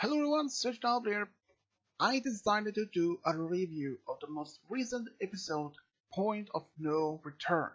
Hello everyone, Switch Now here. I decided to do a review of the most recent episode, Point of No Return.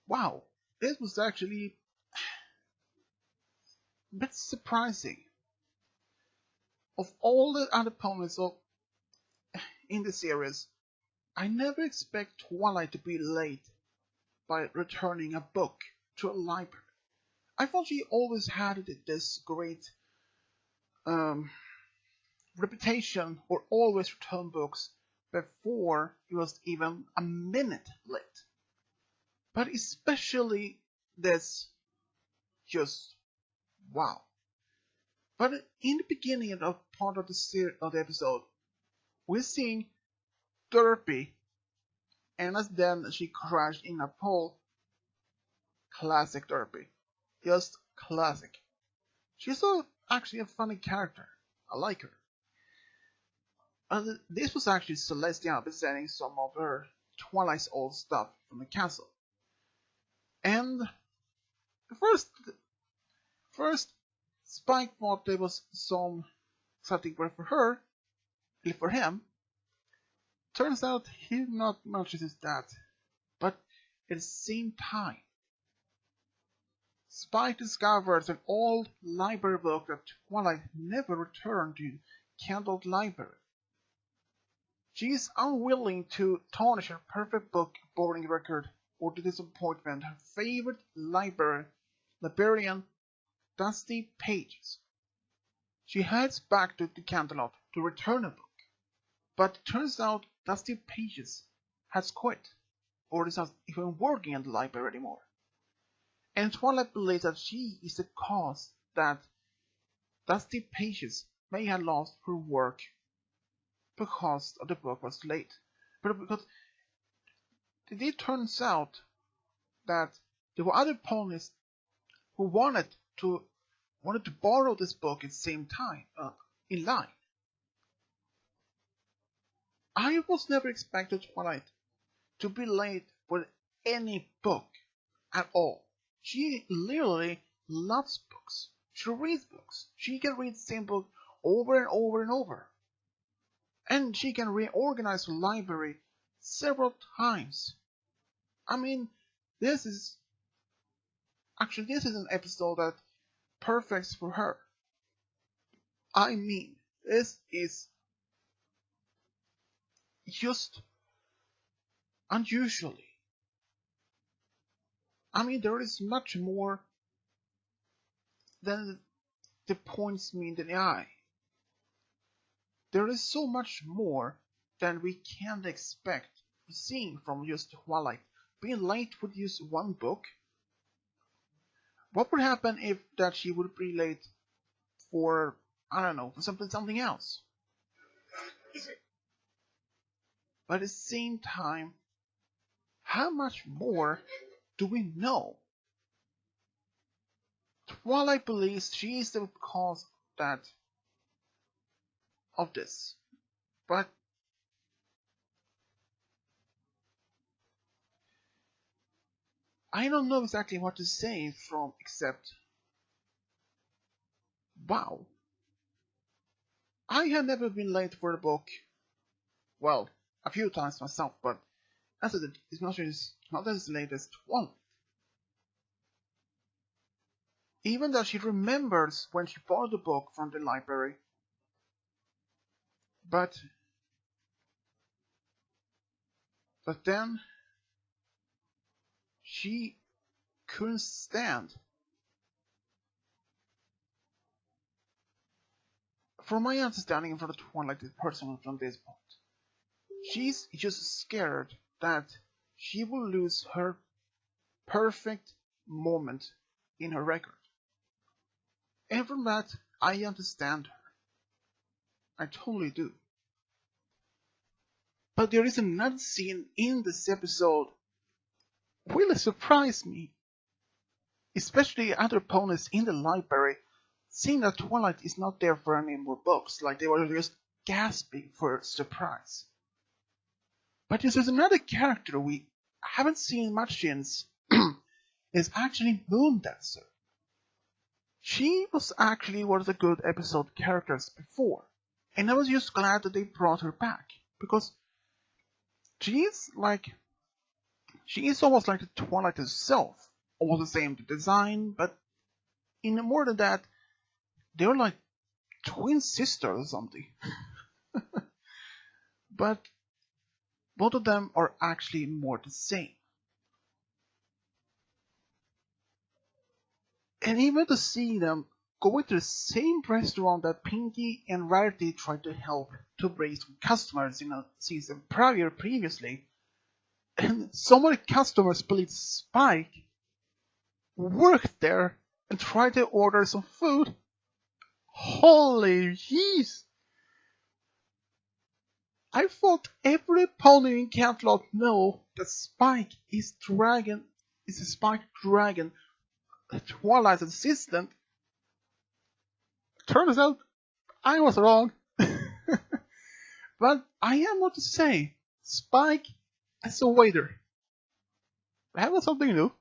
Wow, this was actually a bit surprising. Of all the other opponents in the series, I never expect Twilight to be late by returning a book to a library. I thought she always had this great reputation for always return books before it was even a minute late. But especially this, just wow. But in the beginning of part of the episode, we're seeing Derpy, and as then she crashed in a pole. Classic Derpy, just classic. She's actually a funny character. I like her. This was actually Celestia presenting some of her Twilight's old stuff from the castle. And first Spike thought there was something for her, for him. Turns out he not much as that, but at the same time, Spike discovers an old library book that Twilight never returned to Candled Library. She is unwilling to tarnish her perfect book boarding record or to disappointment her favorite librarian, Dusty Pages. She heads back to the Canterlot to return a book, but it turns out Dusty Pages has quit, or is not even working at the library anymore. And Twilight believes that she is the cause that Dusty Pages may have lost her work because the book was late. But because it turns out that there were other ponies who wanted to borrow this book at the same time, in line. I was never expected Twilight to be late for any book at all. She literally loves books. She reads books. She can read the same book over and over and over. And she can reorganize her library several times. I mean, this is an episode that perfect for her. I mean, this is just unusually. I mean, there is much more than the points meet in the eye. There is so much more than we can expect seeing from just Twilight. Being late with just one book. What would happen if that she would be late for, I don't know, for something else? But at the same time, how much more do we know? Twilight believes she is the cause of this, but I don't know exactly what to say from except, wow. I have never been late for a book. Well, a few times myself, but as I said, it's not as late as Twilight. Even though she remembers when she borrowed the book from the library, but then she couldn't stand. From my understanding from the Twilight person from this point, she's just scared that she will lose her perfect moment in her record. And from that, I understand her. I totally do. But there is another scene in this episode really surprised me. Especially other opponents in the library, seeing that Twilight is not there for any more books, like they were just gasping for surprise. But there's another character we haven't seen much since, is actually Moondancer. She was actually one of the good episode characters before, and I was just glad that they brought her back because she's like she is almost like the Twilight herself, almost the same design, but in more than that, they're like twin sisters or something. But both of them are actually more the same. And even to see them going to the same restaurant that Pinky and Rarity tried to help to bring some customers in a season previously, and so many customers believe Spike worked there and tried to order some food. Holy jeez! I thought every pony in Canterlot know that Spike is a Spike Dragon, Twilight's assistant. Turns out I was wrong. But I am not to say, Spike as a waiter. That was something new.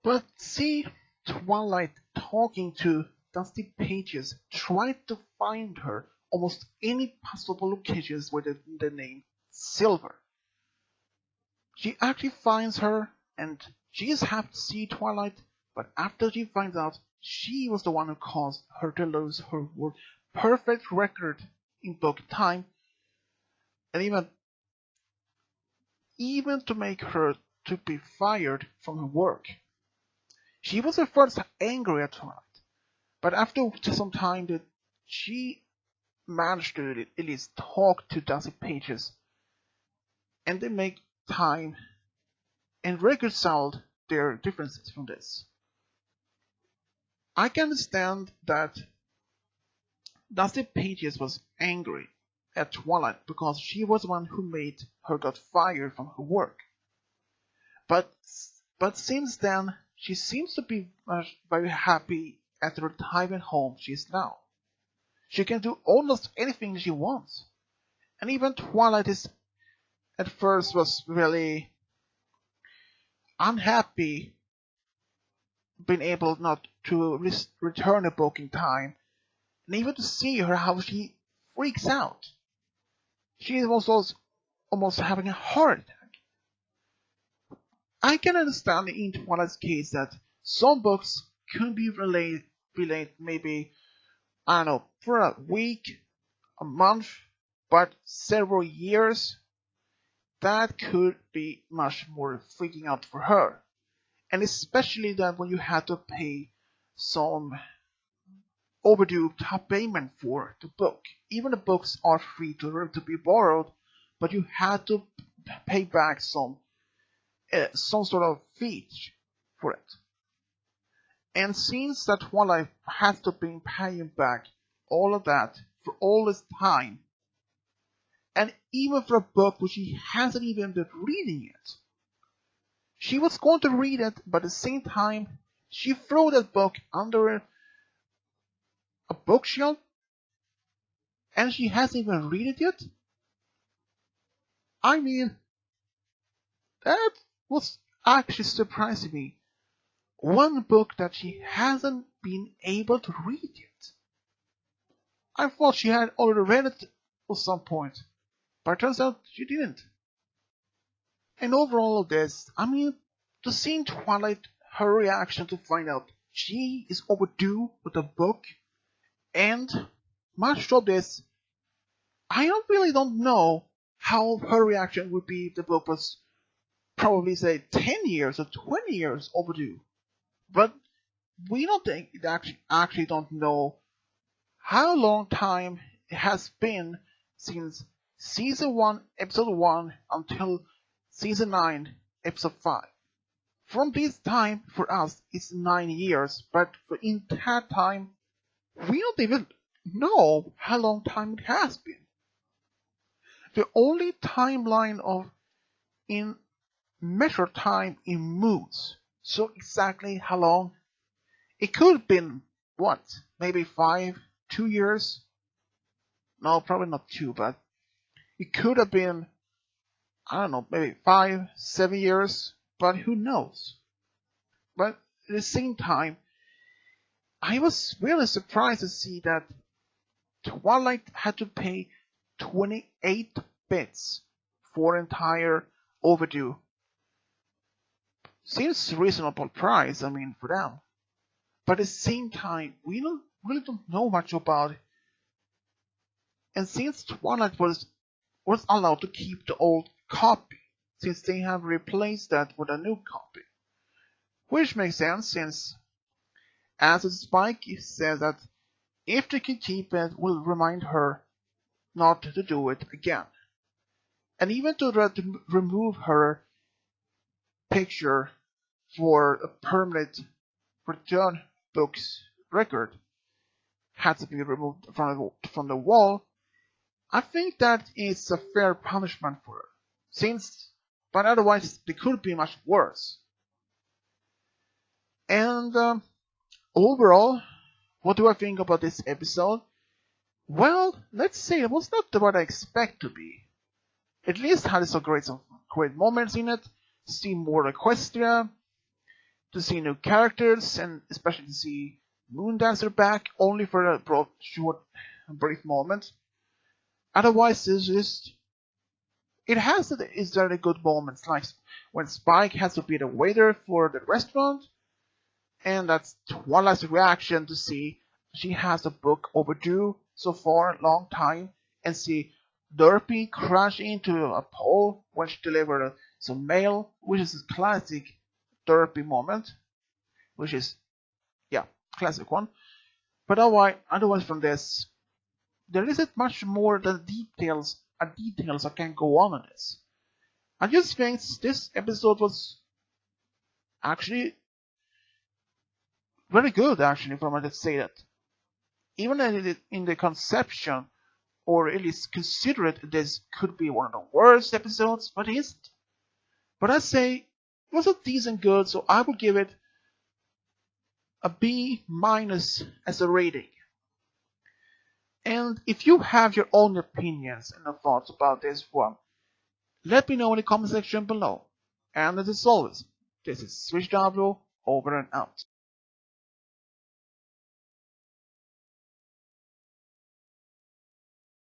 But see Twilight talking to Dusty Pages, trying to find her almost any possible locations with the name Silver. She actually finds her, and she is happy to see Twilight, but after she finds out she was the one who caused her to lose her perfect record in book time, and even to make her to be fired from her work. She was at first angry at Twilight, but after some time that she managed to at least talk to Dusty Pages, and they make time and reconciled their differences from this. I can understand that Dusty Pages was angry at Twilight because she was the one who made her got fired from her work. But since then, she seems to be very happy at the retirement home she is now. She can do almost anything she wants. And even Twilight is at first was really unhappy being able not to return a book in time, and even to see her how she freaks out. She is also almost having a heart attack. I can understand in Twilight's case that some books could be delayed maybe, I don't know, for a week, a month, but several years, that could be much more freaking out for her. And especially that when you had to pay some overdue payment for the book. Even the books are free to be borrowed, but you had to pay back some sort of fee for it. And since that Twilight has to be paying back all of that for all this time, and even for a book which she hasn't even been reading yet, she was going to read it, but at the same time, she threw that book under a bookshelf, and she hasn't even read it yet? I mean, that was actually surprising me. One book that she hasn't been able to read yet. I thought she had already read it at some point, but it turns out she didn't. And overall of this, I mean, to see Twilight, her reaction to find out she is overdue with a book, and much of this, I don't know how her reaction would be if the book was probably say 10 years or 20 years overdue. But we don't think it actually don't know how long time it has been since season 1 episode 1 until season 9 episode 5. From this time for us it's 9 years, but in that time we don't even know how long time it has been. The only timeline of in measure time in moons. So exactly how long? It could have been what? Maybe 2 years? No, probably not 2, but it could have been, I don't know, maybe 5, 7 years, but who knows? But at the same time, I was really surprised to see that Twilight had to pay 28 bits for entire Overdue. Seems reasonable price, I mean, for them. But at the same time, we really don't know much about it. And since Twilight was allowed to keep the old copy, since they have replaced that with a new copy. Which makes sense since, as Spike says that if they can keep it, will remind her not to do it again. And even to remove her picture for a permanent return book's record had to be removed from the wall. I think that is a fair punishment for her, but otherwise it could be much worse. And overall, what do I think about this episode? Well, let's say it was not what I expect to be. At least had some great moments in it. To see more Equestria, to see new characters, and especially to see Moondancer back, only for a brief moment. Otherwise, it has its very good moments, like when Spike has to be the waiter for the restaurant, and that's Twilight's reaction to see she has a book overdue so far, long time, and see Derpy crash into a pole when she delivered some mail, which is a classic Derpy moment, which is, yeah, classic one. But otherwise from this, there isn't much more than details I can go on this. I just think this episode was actually very good, actually, if I might say that. Even in the conception, or at least consider it, this could be one of the worst episodes, but it isn't. But I say it was a decent good, so I would give it a B- as a rating. And if you have your own opinions and thoughts about this one, let me know in the comment section below. And as always, this is SwitchW, over and out.